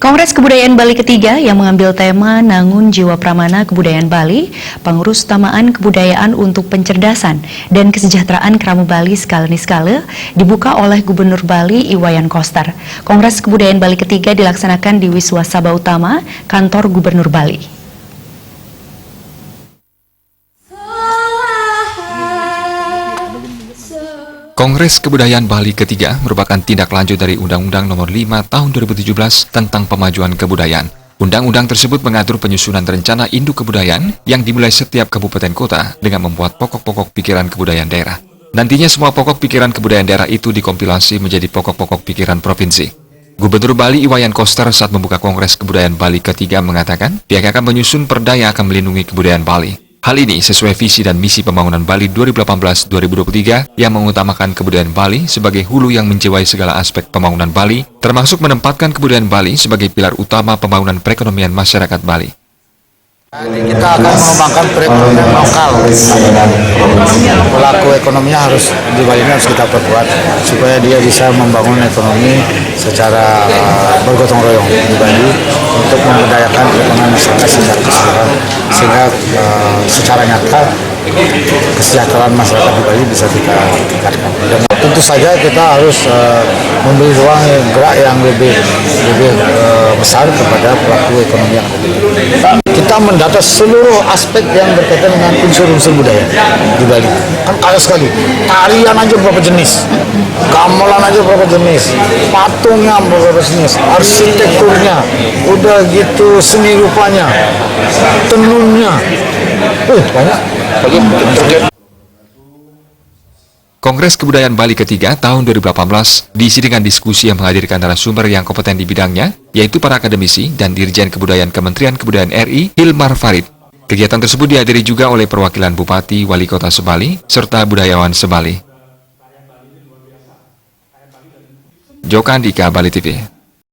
Kongres Kebudayaan Bali ketiga yang mengambil tema Nangun Jiwa Pramana Kebudayaan Bali, Pengurus Utamaan Kebudayaan untuk Pencerdasan dan Kesejahteraan Keramu Bali Skala Niskala dibuka oleh Gubernur Bali Iwayan Koster. Kongres Kebudayaan Bali ketiga dilaksanakan di Wiswa Sabha Utama, Kantor Gubernur Bali. Kongres Kebudayaan Bali ketiga merupakan tindak lanjut dari Undang-Undang Nomor 5 Tahun 2017 tentang Pemajuan Kebudayaan. Undang-undang tersebut mengatur penyusunan rencana induk kebudayaan yang dimulai setiap kabupaten kota dengan membuat pokok-pokok pikiran kebudayaan daerah. Nantinya semua pokok pikiran kebudayaan daerah itu dikompilasi menjadi pokok-pokok pikiran provinsi. Gubernur Bali Iwayan Koster saat membuka Kongres Kebudayaan Bali ketiga mengatakan pihak akan menyusun perda yang akan melindungi kebudayaan Bali. Hal ini sesuai visi dan misi pembangunan Bali 2018-2023 yang mengutamakan kebudayaan Bali sebagai hulu yang menjiwai segala aspek pembangunan Bali, termasuk menempatkan kebudayaan Bali sebagai pilar utama pembangunan perekonomian masyarakat Bali. Kita akan mengembangkan perekonomian lokal. Pelaku ekonominya di Bali ini harus kita perkuat supaya dia bisa membangun ekonomi secara bergotong royong di Bali untuk memberdayakan ekonomi masyarakat secara keseluruhan, sehingga secara nyata kesejahteraan masyarakat di Bali bisa kita tingkatkan. Dan tentu saja kita harus memberi ruang gerak yang lebih besar kepada pelaku ekonomi yang ada di Bali. Kita mendata seluruh aspek yang berkaitan dengan unsur-unsur budaya di Bali. Kan kaya sekali. Tarian aja berapa jenis, gamelan aja berapa jenis, patungnya berapa jenis, arsitekturnya, udah gitu seni rupanya, tenunnya, banyak. Kongres Kebudayaan Bali ketiga tahun 2018 diisi dengan diskusi yang menghadirkan narasumber yang kompeten di bidangnya, yaitu para akademisi dan Dirjen Kebudayaan Kementerian Kebudayaan RI, Hilmar Farid. Kegiatan tersebut dihadiri juga oleh perwakilan Bupati, Wali Kota Sebali, serta budayawan Sebali. Joko Andika, Bali TV.